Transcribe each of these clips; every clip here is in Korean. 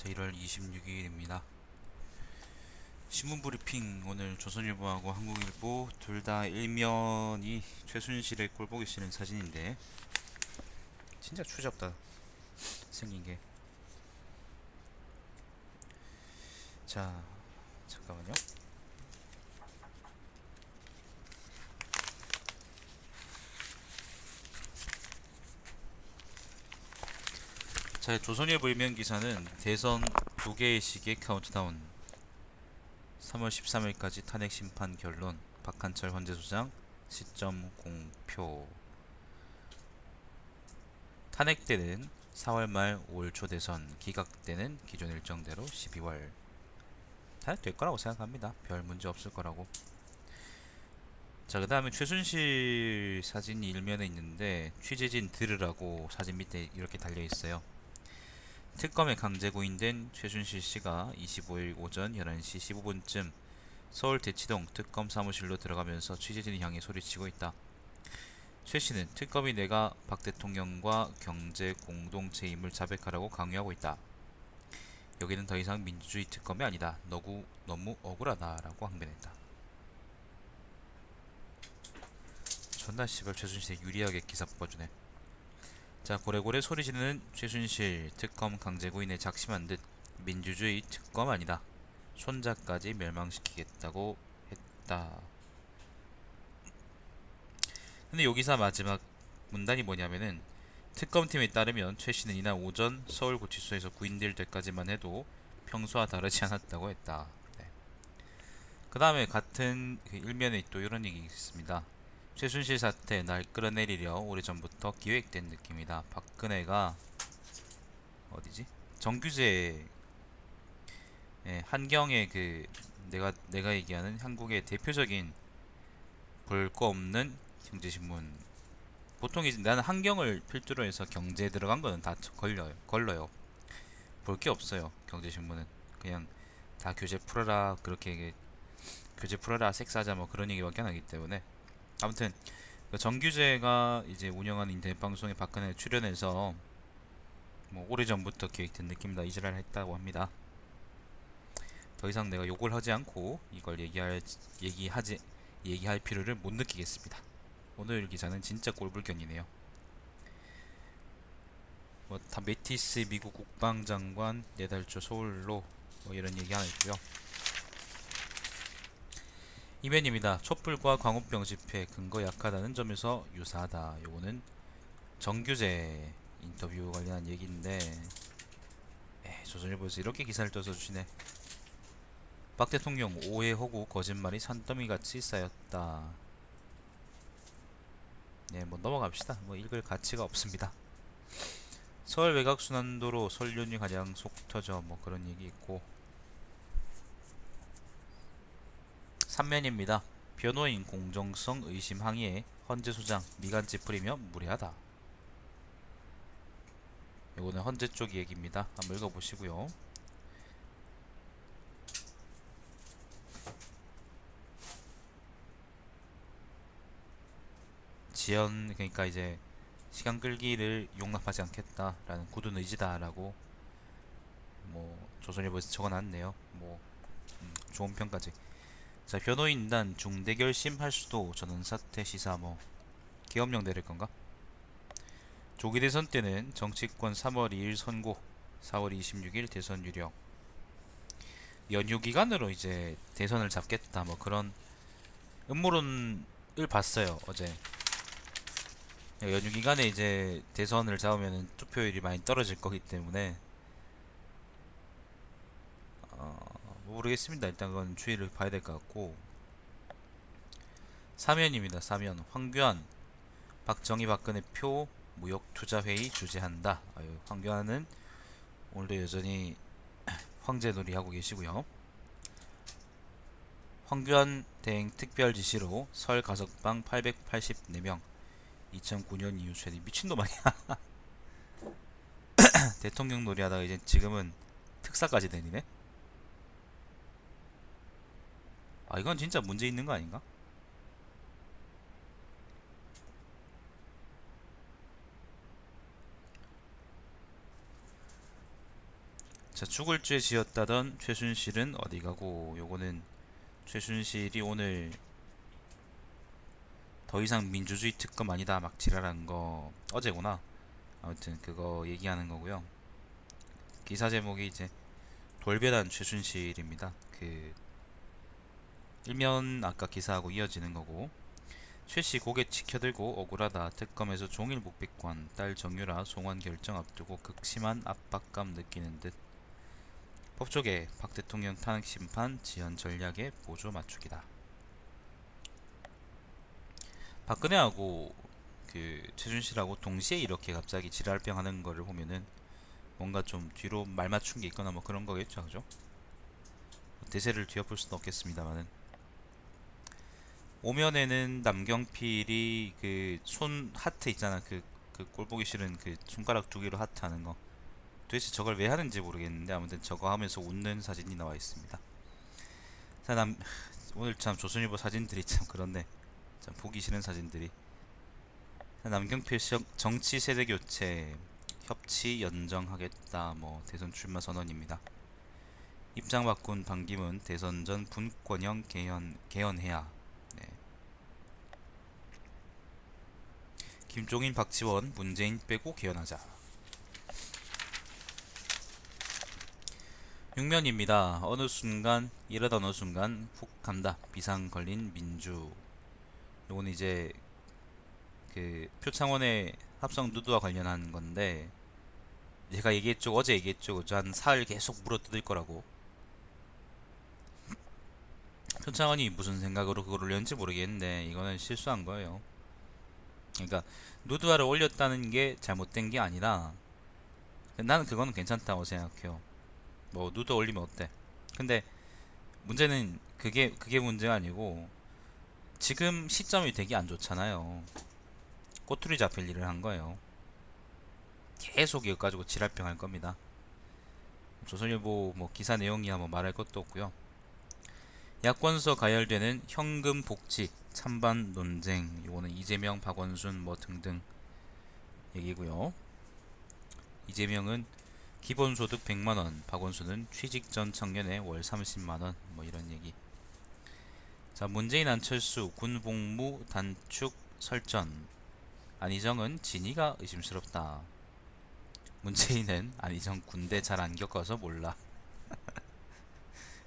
자, 1월 26일입니다. 신문 브리핑. 오늘 조선일보하고 한국일보 둘 다 일면이 최순실의 꼴보기 싫은 사진인데 진짜 추잡다 생긴 게. 자, 잠깐만요. 자, 조선일보 일면 기사는 대선 2개의 시기의 카운트다운, 3월 13일까지 탄핵 심판 결론, 박한철 헌재소장 시점 공표. 탄핵때는 4월 말 5월 초 대선, 기각때는 기존 일정대로 12월. 탄핵될 거라고 생각합니다. 별 문제 없을 거라고. 자, 그 다음에 최순실 사진이 일면에 있는데 취재진 들으라고 사진 밑에 이렇게 달려 있어요. 특검에 강제 구인된 최순실 씨가 25일 오전 11시 15분쯤 서울 대치동 특검 사무실로 들어가면서 취재진을 향해 소리치고 있다. 최 씨는 특검이 내가 박 대통령과 경제 공동체임을 자백하라고 강요하고 있다. 여기는 더 이상 민주주의 특검이 아니다. 너무 억울하다라고 항변했다. 존나 씨발 최순실에 유리하게 기사 뽑아주네. 자, 고래고래 소리 지르는 최순실 특검 강제구인에 작심한 듯 민주주의 특검 아니다. 손자까지 멸망시키겠다고 했다. 근데 요 기사 마지막 문단이 뭐냐면은, 특검팀에 따르면 최 씨는 이날 오전 서울구치소에서 구인될 때까지만 해도 평소와 다르지 않았다고 했다. 네. 그 다음에 같은 그 일면에 또 이런 얘기 있습니다. 최순실 사태 날 끌어내리려 오래전부터 기획된 느낌이다. 박근혜가 어디지? 정규제, 한경의 그 내가 얘기하는 한국의 대표적인 볼 거 없는 경제신문. 보통 이제 나는 한경을 필두로 해서 경제 들어간 거는 다 걸러요. 볼 게 없어요. 경제신문은 그냥 다 교재 풀어라, 그렇게 교재 풀어라, 섹스하자, 뭐 그런 얘기밖에 안 하기 때문에. 아무튼 그 정규제가 이제 운영하는 인터넷 방송에 박근혜 출연해서 뭐 오래전부터 기획된 느낌이다 이지랄 했다고 합니다. 더 이상 내가 욕을 하지 않고 이걸 얘기할 필요를 못 느끼겠습니다. 오늘 기사는 진짜 꼴불견이네요. 뭐 다 메티스 미국 국방장관 내달초 서울로, 뭐 이런 얘기 하나 있고요. 이면입니다. 촛불과 광우병 집회 근거 약하다는 점에서 유사하다. 요거는 정규제 인터뷰 관련한 얘기인데, 조선일보에서 이렇게 기사를 떠서 주시네. 박 대통령 오해, 허구, 거짓말이 산더미같이 쌓였다. 네, 뭐 넘어갑시다. 뭐 읽을 가치가 없습니다. 서울 외곽순환도로 설 연휴 가장 속 터져, 뭐 그런 얘기 있고. 3면입니다. 변호인 공정성 의심 항의에 헌재 소장 미간 찌푸리며 무례하다. 이거는 헌재 쪽 얘기입니다. 한번 읽어보시고요. 지연, 그러니까 이제 시간 끌기를 용납하지 않겠다라는 굳은 의지다라고 뭐 조선일보에서 적어놨네요. 뭐 좋은 평까지. 자, 변호인단 중대결심 할 수도, 전원 사퇴 시사, 뭐 계엄령 내릴 건가? 조기 대선 때는 정치권 3월 2일 선고, 4월 26일 대선 유력. 연휴 기간으로 이제 대선을 잡겠다, 뭐 그런 음모론을 봤어요 어제. 연휴 기간에 이제 대선을 잡으면 투표율이 많이 떨어질 거기 때문에 모르겠습니다. 일단 그건 추이를 봐야 될 것 같고. 사면입니다. 사면. 황교안 박정희 박근혜 표 무역 투자 회의 주재한다. 아유, 황교안은 오늘도 여전히 황제놀이 하고 계시고요. 황교안 대행 특별 지시로 설 가석방 884명, 2009년 이후 최대. 미친놈 아니야. 대통령 놀이하다가 이제 지금은 특사까지 내리네. 아, 이건 진짜 문제 있는 거 아닌가? 자, 죽을 죄 지었다던 최순실은 어디 가고. 요거는 최순실이 오늘 더 이상 민주주의 특검 아니다 막 지랄한 거 어제구나. 아무튼 그거 얘기하는 거고요. 기사 제목이 이제 돌변한 최순실입니다. 그 일면 아까 기사하고 이어지는 거고, 최씨 고개 치켜들고 억울하다. 특검에서 종일 묵비권. 딸 정유라 송환 결정 앞두고 극심한 압박감 느끼는 듯. 법조계 박 대통령 탄핵 심판 지연 전략에 보조 맞추기다. 박근혜하고 그 최순실하고 동시에 이렇게 갑자기 지랄병 하는 거를 보면은 뭔가 좀 뒤로 말 맞춘 게 있거나 뭐 그런 거겠죠, 그죠? 대세를 뒤엎을 수는 없겠습니다만은. 오면에는 남경필이 그 손 하트 있잖아, 그 꼴 보기 싫은 그 손가락 두 개로 하트 하는 거. 도대체 저걸 왜 하는지 모르겠는데 아무튼 저거 하면서 웃는 사진이 나와 있습니다. 자, 오늘 참 조선일보 사진들이 참 그런데 참 보기 싫은 사진들이. 자, 남경필 정치 세대 교체 협치 연정하겠다 뭐 대선 출마 선언입니다. 입장 바꾼 반기문 대선 전 분권형 개헌해야. 네. 김종인 박지원 문재인 빼고 개헌하자. 육면입니다. 어느 순간 이러다 어느 순간 훅 간다. 비상 걸린 민주. 요건 이제 그 표창원의 합성 누드와 관련한 건데, 제가 얘기했죠, 어제 얘기했죠, 저 한 사흘 계속 물어뜯을 거라고. 표창원이 무슨 생각으로 그걸 올렸는지 모르겠는데 이거는 실수한 거예요. 그러니까 누드화를 올렸다는 게 잘못된 게 아니라, 나는 그거는 괜찮다고 생각해요. 뭐 누드 올리면 어때? 근데 문제는 그게 문제가 아니고, 지금 시점이 되게 안 좋잖아요. 꼬투리 잡힐 일을 한 거예요. 계속 이거 가지고 지랄병 할 겁니다. 조선일보 뭐 기사 내용이야 뭐 말할 것도 없고요. 야권서 가열되는 현금 복지 찬반 논쟁. 이거는 이재명, 박원순 뭐 등등 얘기고요. 이재명은 기본소득 100만원, 박원순은 취직 전 청년의 월 30만원 뭐 이런 얘기. 자, 문재인 안철수 군복무 단축 설전. 안희정은 진위가 의심스럽다. 문재인은 안희정 군대 잘 안 겪어서 몰라.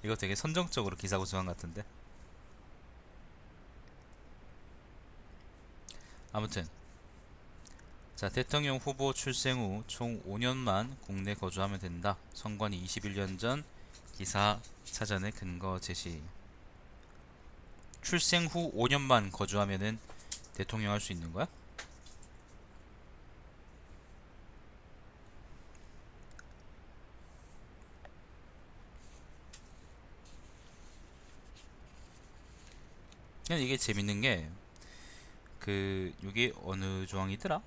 이거 되게 선정적으로 기사 구성한 것 같은데. 아무튼 자, 대통령 후보 출생 후 총 5년만 국내 거주하면 된다. 선관위 21년 전 기사 사전의 근거 제시. 출생 후 5년만 거주하면은 대통령 할 수 있는 거야? 그냥 이게 재밌는 게, 이게 어느 조항이더라?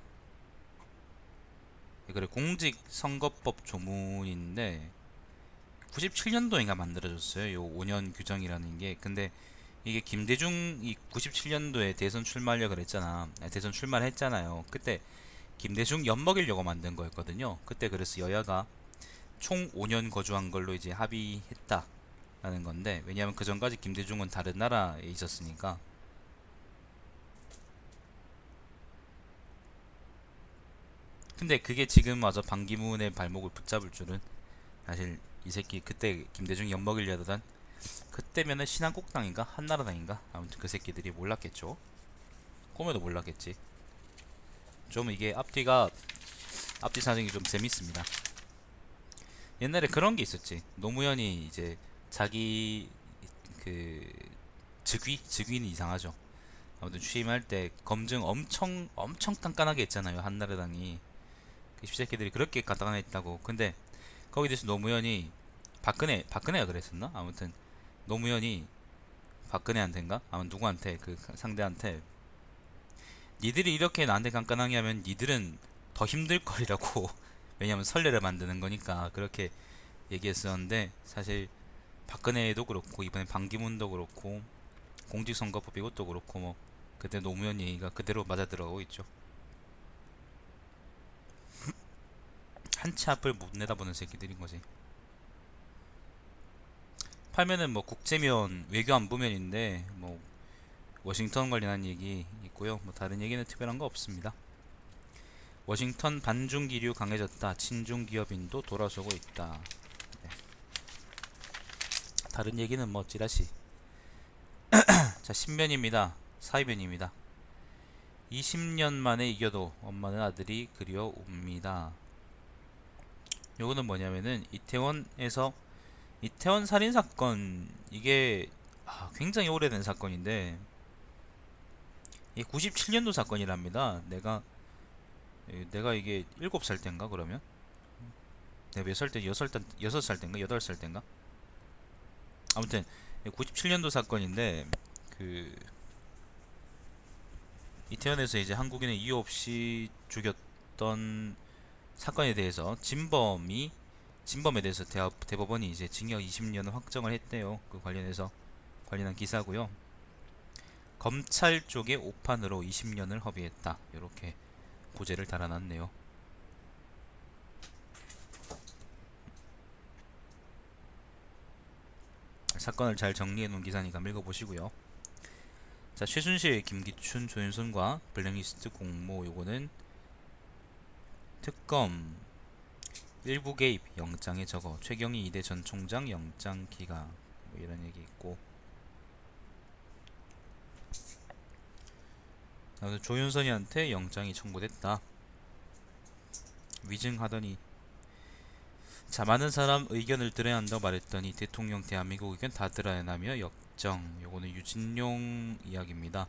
그래, 공직선거법 조문인데 97년도인가 만들어졌어요. 요 5년 규정이라는 게. 근데 이게 김대중이 97년도에 대선 출마하려 그랬잖아. 대선 출마를 했잖아요. 그때 김대중 엿먹이려고 만든 거였거든요. 그때 그래서 여야가 총 5년 거주한 걸로 이제 합의했다라는 건데, 왜냐하면 그 전까지 김대중은 다른 나라에 있었으니까. 근데 그게 지금 와서 반기문의 발목을 붙잡을 줄은, 사실 이 새끼 그때 김대중이 엿먹이려던, 그때면은 신한국당인가 한나라당인가 아무튼 그 새끼들이 몰랐겠죠. 꿈에도 몰랐겠지. 좀 이게 앞뒤 사정이 좀 재밌습니다. 옛날에 그런 게 있었지. 노무현이 이제 자기 그 즉위는 이상하죠. 아무튼 취임할 때 검증 엄청 깐깐하게 했잖아요, 한나라당이. 그 십새끼들이 그렇게 간단했다고. 근데 거기 대해서 노무현이, 박근혜가 그랬었나? 아무튼 노무현이 박근혜한테인가? 아무 누구한테, 그 상대한테, 니들이 이렇게 나한테 깐깐하게 하면 니들은 더 힘들 거리라고. 왜냐면 선례를 만드는 거니까 그렇게 얘기했었는데, 사실 박근혜도 그렇고 이번에 반기문도 그렇고 공직선거법 이것도 그렇고 뭐 그때 노무현 얘기가 그대로 맞아 들어가고 있죠. 한 치 앞을 못 내다보는 새끼들인 거지. 팔면은 뭐 국제면 외교안보면인데 뭐 워싱턴 관련한 얘기 있고요. 뭐 다른 얘기는 특별한 거 없습니다. 워싱턴 반중 기류 강해졌다. 친중 기업인도 돌아서고 있다. 네. 다른 얘기는 뭐 찌라시. 자, 신면입니다. 사위면입니다. 20년 만에 이겨도 엄마는 아들이 그리워옵니다. 요거는 뭐냐면은 이태원 살인 사건, 이게 굉장히 오래된 사건인데 이게 97년도 사건이랍니다. 내가 이게 7살 땐가 그러면? 내가 몇 살 때? 6살 땐가? 8살 땐가? 아무튼 97년도 사건인데 그 이태원에서 이제 한국인을 이유 없이 죽였던 사건에 대해서 진범에 대해서 대법원이 이제 징역 20년을 확정을 했대요. 그 관련한 기사고요. 검찰 쪽의 오판으로 20년을 허비했다. 이렇게 고재를 달아놨네요. 사건을 잘 정리해 놓은 기사니까 읽어보시고요. 자, 최순실, 김기춘, 조윤선과 블랙리스트 공모, 요거는 특검 일부 개입 영장에 적어 최경희 이대 전 총장 영장 기각, 뭐 이런 얘기 있고, 조윤선이한테 영장이 청구됐다. 위증하더니, 자, 많은 사람 의견을 들어야 한다고 말했더니 대통령 대한민국 의견 다 들어야 한다며 역정. 요거는 유진용 이야기입니다.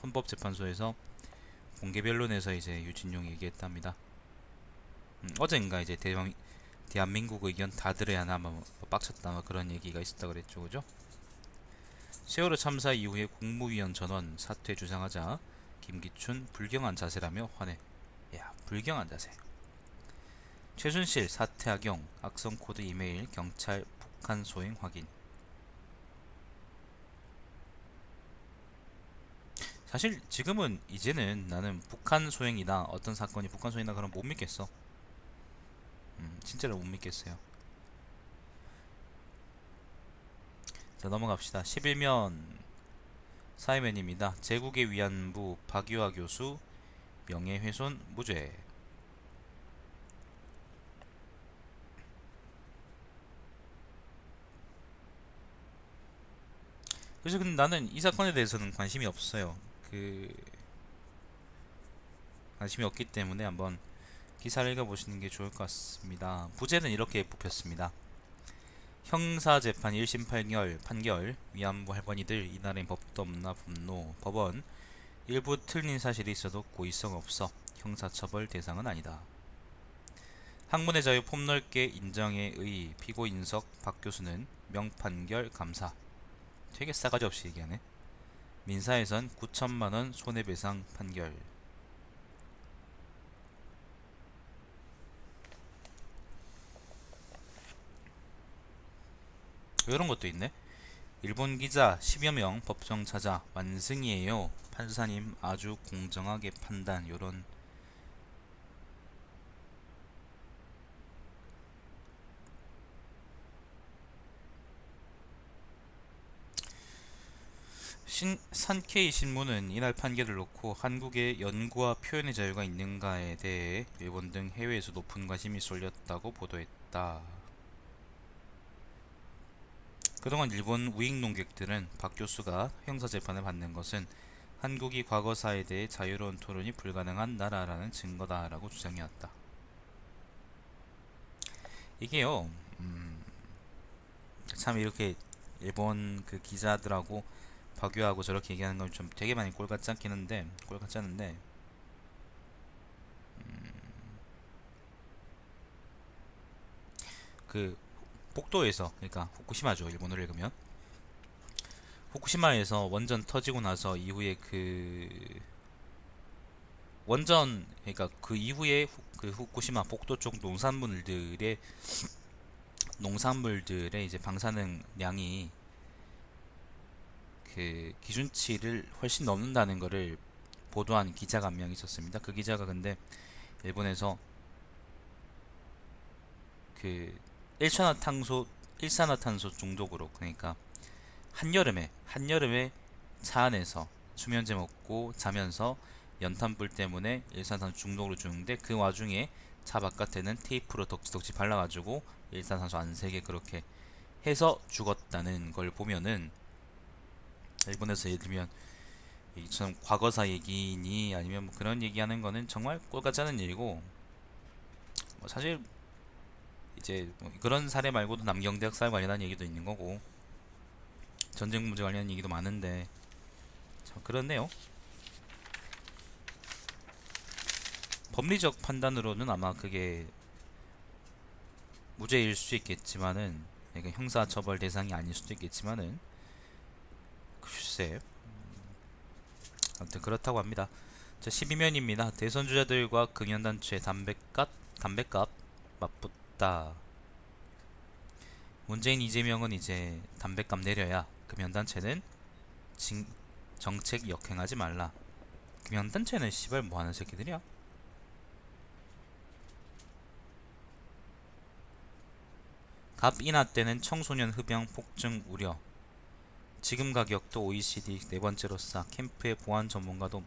헌법재판소에서 공개변론에서 이제 유진용이 얘기했답니다. 어젠가 이제 대한민국 의견 다 들어야 하나 뭐 빡쳤다 뭐 그런 얘기가 있었다 그랬죠, 그죠? 세월호 참사 이후에 국무위원 전원 사퇴 주장하자 김기춘 불경한 자세라며 환해. 야, 불경한 자세. 최순실 사퇴 악용, 악성 코드 이메일 경찰 북한 소행 확인. 사실 지금은 이제는 나는 북한 소행이다, 어떤 사건이 북한 소행이다 그러면 못 믿겠어. 진짜로 못 믿겠어요. 자, 넘어갑시다. 11면 사회면입니다. 제국의 위안부 박유하 교수 명예훼손 무죄. 그래서 근데 나는 이 사건에 대해서는 관심이 없어요. 관심이 없기 때문에 한번 기사를 읽어보시는 게 좋을 것 같습니다. 부제는 이렇게 뽑혔습니다. 형사재판 1심 판결 위안부 할머니들 이날엔 법도 없나 분노. 법원 일부 틀린 사실이 있어도 고의성 없어 형사처벌 대상은 아니다. 학문의 자유 폭넓게 인정에 의 피고 인석 박 교수는 명판결 감사. 되게 싸가지 없이 얘기하네. 민사에선 9천만원 손해배상 판결. 이런 것도 있네. 일본 기자 10여 명 법정 찾아 완승이에요. 판사님 아주 공정하게 판단. 요런 산케이 신문은 이날 판결을 놓고 한국의 연구와 표현의 자유가 있는가에 대해 일본 등 해외에서 높은 관심이 쏠렸다고 보도했다. 그동안 일본 우익 농객들은 박 교수가 형사재판을 받는 것은 한국이 과거사에 대해 자유로운 토론이 불가능한 나라라는 증거다라고 주장해왔다. 이게요, 참 이렇게 일본 그 기자들하고 박유하고 저렇게 얘기하는 건 좀 되게 많이 꼴같지 않긴 한데, 꼴같지 않은데, 그 복도에서, 그러니까 후쿠시마죠, 일본어로 읽으면. 후쿠시마에서 원전 터지고 나서 이후에 그러니까 그 이후에 그 후쿠시마 복도 쪽 농산물들의 이제 방사능량이 그 기준치를 훨씬 넘는다는 것을 보도한 기자가 한 명 있었습니다. 그 기자가 근데 일본에서 그 일산화탄소 중독으로, 그러니까 한여름에 차 안에서 수면제 먹고 자면서 연탄불 때문에 일산화탄소 중독으로 죽는데, 그 와중에 차 바깥에는 테이프로 덕지덕지 발라가지고 일산화탄소 안 새게 그렇게 해서 죽었다는 걸 보면은, 일본에서 예를 들면 이처럼 과거사 얘기니 아니면 뭐 그런 얘기하는 거는 정말 꼴같지 않은 일이고, 뭐 사실 이제 뭐 그런 사례 말고도 남경대학살 관련한 얘기도 있는 거고 전쟁 문제 관련한 얘기도 많은데, 참 그렇네요. 법리적 판단으로는 아마 그게 무죄일 수 있겠지만은, 그러니까 형사처벌 대상이 아닐 수도 있겠지만은, 글쎄, 아무튼 그렇다고 합니다. 자, 12면입니다. 대선 주자들과 금연단체 담배값 맞붙다. 문재인 이재명은 이제 담배값 내려야, 금연단체는 정책 역행하지 말라. 금연단체는 씨발 뭐하는 새끼들이야? 갑 인하 때는 청소년 흡연 폭증 우려. 지금 가격도 OECD 네 번째로 싸. 캠프에 보건 전문가도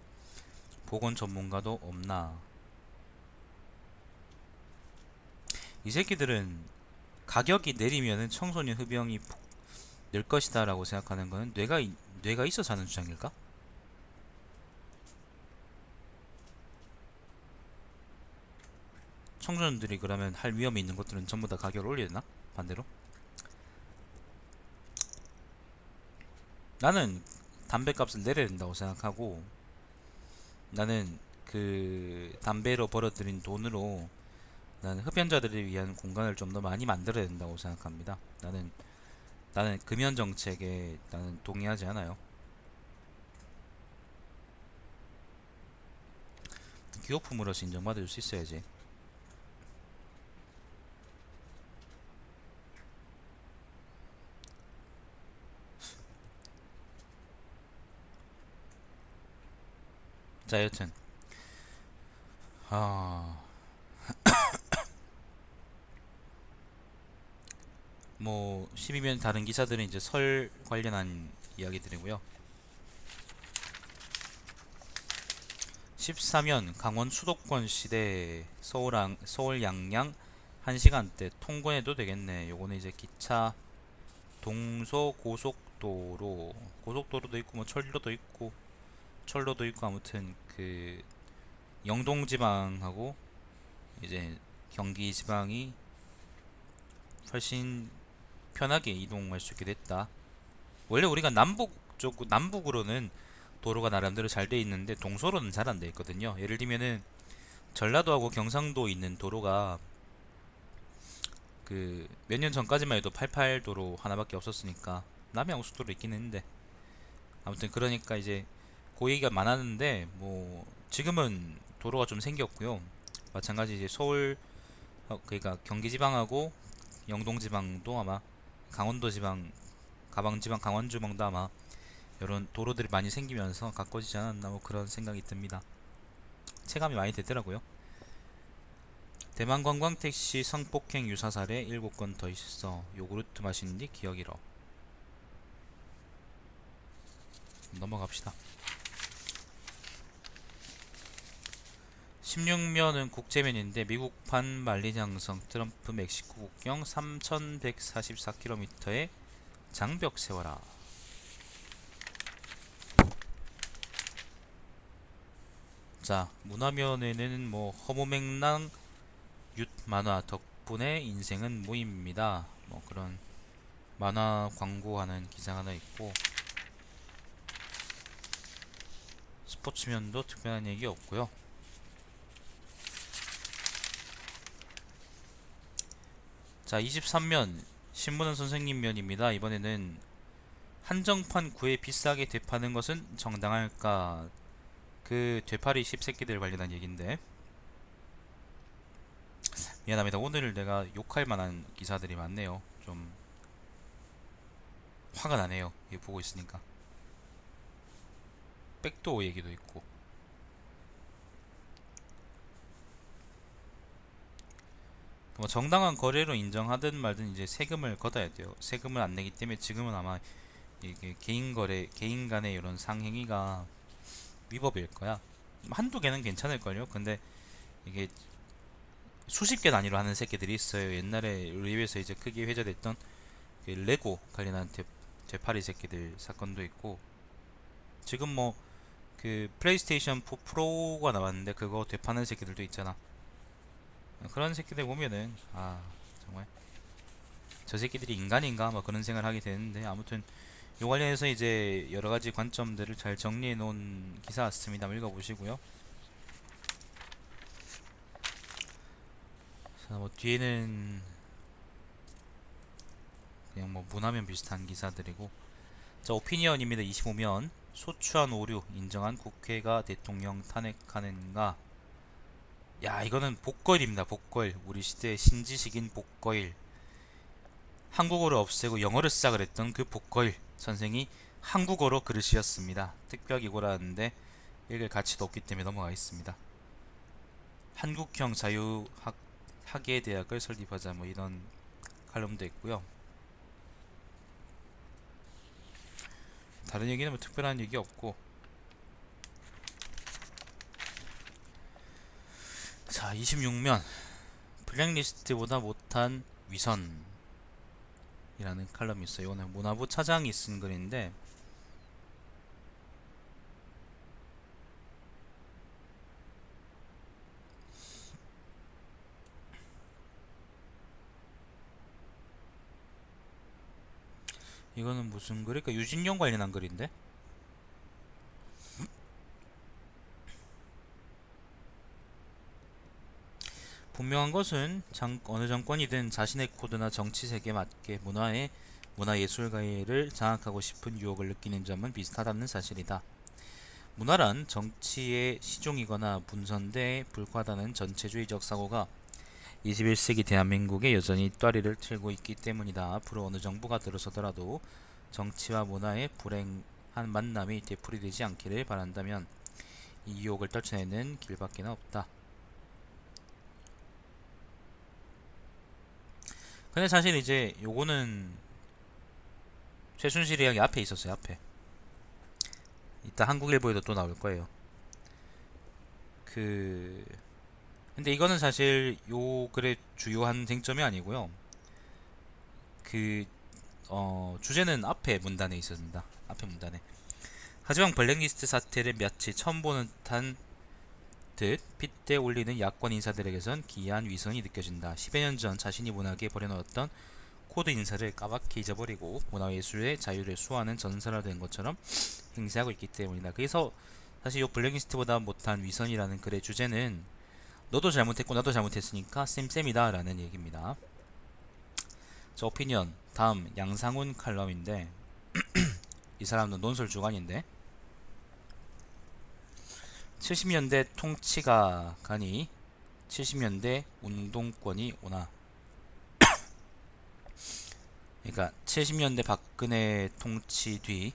없나. 이 새끼들은 가격이 내리면은 청소년 흡연이 늘 것이다라고 생각하는 거는 뇌가 있어서 하는 주장일까? 청소년들이 그러면 할 위험이 있는 것들은 전부 다 가격을 올려야 되나? 반대로? 나는 담배값을 내려야 된다고 생각하고, 나는 그 담배로 벌어들인 돈으로 나는 흡연자들을 위한 공간을 좀 더 많이 만들어야 된다고 생각합니다. 나는 금연 정책에 나는 동의하지 않아요. 기호품으로서 인정받을 수 있어야지. 자, 여튼 아, 뭐 12면 다른 기사들은 이제 설 관련한 이야기들이고요. 14면 강원 수도권 시대 서울 양양 1시간대 통근해도 되겠네. 요거는 이제 기차 동서 고속도로도 있고 뭐 철로도 있고 아무튼 그 영동 지방하고 이제 경기 지방이 훨씬 편하게 이동할 수 있게 됐다. 원래 우리가 남북으로는 도로가 나름대로 잘 돼 있는데 동서로는 잘 안 돼 있거든요. 예를 들면은 전라도하고 경상도 있는 도로가 그 몇 년 전까지만 해도 88도로 하나밖에 없었으니까, 남해고속도로 있긴 했는데, 아무튼 그러니까 이제 그 얘기가 많았는데, 뭐 지금은 도로가 좀 생겼고요. 마찬가지 이제 그러니까 경기지방하고 영동지방도 아마 강원도지방, 가방지방, 강원지방도 아마 이런 도로들이 많이 생기면서 가까워지지 않았나, 뭐 그런 생각이 듭니다. 체감이 많이 되더라고요. 대만 관광택시 성폭행 유사 사례 7건 더 있어. 요구르트 마시는 뒤 기억 잃어. 넘어갑시다. 16면은 국제면인데, 미국판 만리장성 트럼프 멕시코 국경 3144km의 장벽 세워라. 자, 문화면에는 뭐 허무맹랑 만화 덕분에 인생은 무입니다. 뭐 그런 만화 광고하는 기사가 하나 있고, 스포츠면도 특별한 얘기 없고요. 자, 23면 신문은 선생님 면입니다. 이번에는 한정판 구에 비싸게 되파는 것은 정당할까? 그 되팔이 씹새끼들 관련한 얘기인데, 미안합니다. 오늘 내가 욕할 만한 기사들이 많네요. 좀 화가 나네요. 이거 보고 있으니까. 백도어 얘기도 있고. 뭐 정당한 거래로 인정하든 말든 이제 세금을 걷어야 돼요. 세금을 안 내기 때문에 지금은 아마 이게 개인 거래, 개인 간의 이런 상행위가 위법일 거야. 한두 개는 괜찮을걸요. 근데 이게 수십 개 단위로 하는 새끼들이 있어요. 옛날에 우리에서 이제 크게 회자됐던 그 레고 관련한 되팔이 새끼들 사건도 있고, 지금 뭐 그 플레이스테이션 4 프로가 나왔는데 그거 되파는 새끼들도 있잖아. 그런 새끼들 보면은 아 정말 저 새끼들이 인간인가 뭐 그런 생각을 하게 되는데, 아무튼 이 관련해서 이제 여러 가지 관점들을 잘 정리해 놓은 기사 같습니다. 한번 읽어보시고요. 자, 뭐 뒤에는 그냥 뭐 문화면 비슷한 기사들이고, 자 오피니언입니다. 25면 소추안 오류 인정한 국회가 대통령 탄핵하는가. 야 이거는 복거일입니다. 복거일. 우리 시대의 신지식인 복거일. 한국어를 없애고 영어를 시작을 했던 그 복거일 선생이 한국어로 글을 씌었습니다. 특별기고라는데 읽을 가치도 없기 때문에 넘어가겠습니다. 한국형 자유학예대학을 설립하자 뭐 이런 칼럼도 있고요. 다른 얘기는 뭐 특별한 얘기 없고, 자 26면 블랙리스트보다 못한 위선이라는 칼럼이 있어요. 이거는 문화부 차장이 쓴 글인데, 이거는 무슨 글일까? 유진용 관련한 글인데, 분명한 것은 어느 정권이든 자신의 코드나 정치 세계에 맞게 문화예술가를 장악하고 싶은 유혹을 느끼는 점은 비슷하다는 사실이다. 문화란 정치의 시종이거나 분선대에 불과하다는 전체주의적 사고가 21세기 대한민국에 여전히 또리를 틀고 있기 때문이다. 앞으로 어느 정부가 들어서더라도 정치와 문화의 불행한 만남이 되풀이되지 않기를 바란다면 이 유혹을 떨쳐내는 길밖에 없다. 근데 사실 이제 요거는 최순실 이야기 앞에 있었어요. 앞에 이따 한국일보에도 또 나올 거예요. 그 근데 이거는 사실 요 글의 주요한 쟁점이 아니고요. 그 주제는 앞에 문단에 있습니다. 앞에 문단에. 하지만 블랙리스트 사태를 마치 처음 보는 듯 핏대 올리는 야권 인사들에게선 기이한 위선이 느껴진다. 10여 년 전 자신이 문학에 버려놓았던 코드 인사를 까맣게 잊어버리고 문화예술의 자유를 수호하는 전설화된 것처럼 행세하고 있기 때문이다. 그래서 사실 이 블랙리스트보다 못한 위선이라는 글의 주제는 너도 잘못했고 나도 잘못했으니까 쌤쌤이다 라는 얘기입니다. 저 오피니언 다음 양상훈 칼럼인데 이 사람은 논술 주관인데, 70년대 통치가 가니 70년대 운동권이 오나. 그러니까 70년대 박근혜 통치 뒤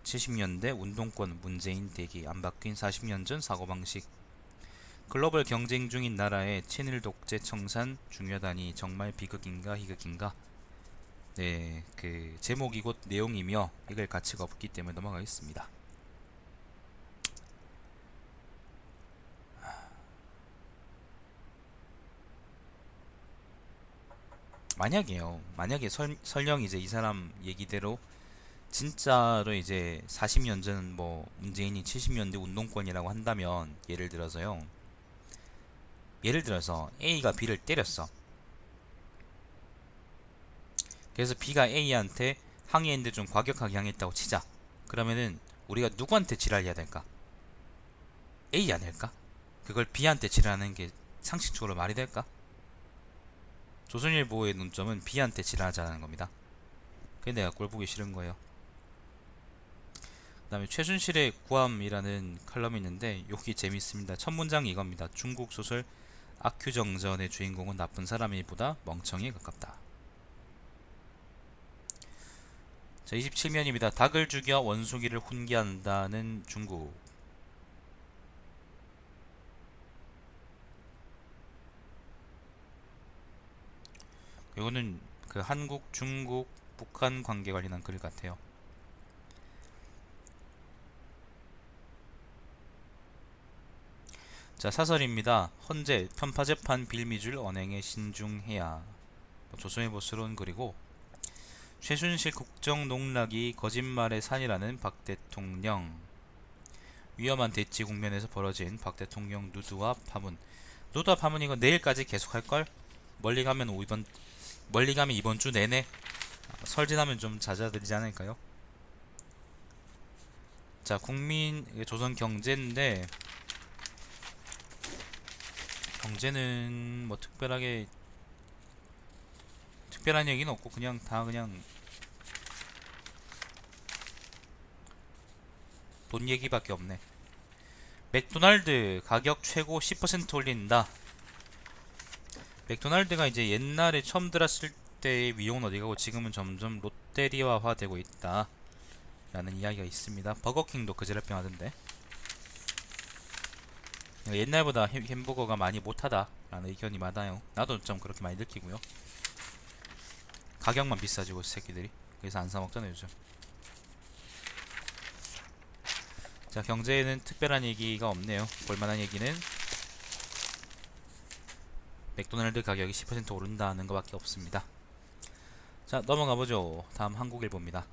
70년대 운동권 문재인 대기, 안 바뀐 40년 전 사고방식. 글로벌 경쟁 중인 나라의 친일 독재 청산 중요하다니 정말 비극인가 희극인가. 네, 그 제목이 곧 내용이며 읽을 가치가 없기 때문에 넘어가겠습니다. 만약에 설령 이제 이 사람 얘기대로 진짜로 이제 40년 전 뭐 문재인이 70년대 운동권이라고 한다면, 예를 들어서 A가 B를 때렸어. 그래서 B가 A한테 항의했는데 좀 과격하게 항의했다고 치자. 그러면은 우리가 누구한테 지랄해야 될까? A 아닐까? 그걸 B한테 지랄하는 게 상식적으로 말이 될까? 조선일보의 논점은 B한테 지랄하자는 겁니다. 그게 내가 꼴 보기 싫은 거예요. 그 다음에 최순실의 구함이라는 칼럼이 있는데 여기 재밌습니다. 첫 문장이 이겁니다. 중국 소설 악큐정전의 주인공은 나쁜 사람이보다 멍청이에 가깝다. 자 27면입니다. 닭을 죽여 원숭이를 훈계한다는 중국. 이거는 그 한국, 중국, 북한 관계 관련한 글 같아요. 자, 사설입니다. 헌재 편파재판 빌미줄 언행에 신중해야. 조선일보스러운 글이고, 최순실 국정농락이 거짓말의 산이라는 박 대통령. 위험한 대치 국면에서 벌어진 박 대통령 누드와 파문. 누드와 파문 이거 내일까지 계속 할걸? 멀리 가면 이번 주 내내. 설 지나면 좀 잦아들지 않을까요? 자, 조선 경제인데, 경제는 뭐 특별한 얘기는 없고 그냥 다 그냥 돈 얘기밖에 없네. 맥도날드 가격 최고 10% 올린다. 맥도날드가 이제 옛날에 처음 들었을 때의 위용은 어디가고 지금은 점점 롯데리아화 되고 있다 라는 이야기가 있습니다. 버거킹도 그지랄병 하던데, 옛날보다 햄버거가 많이 못하다 라는 의견이 많아요. 나도 좀 그렇게 많이 느끼고요. 가격만 비싸지고 새끼들이. 그래서 안 사먹잖아 요즘. 자, 경제에는 특별한 얘기가 없네요. 볼만한 얘기는 맥도날드 가격이 10% 오른다는 것밖에 없습니다. 자, 넘어가보죠. 다음 한국일보입니다.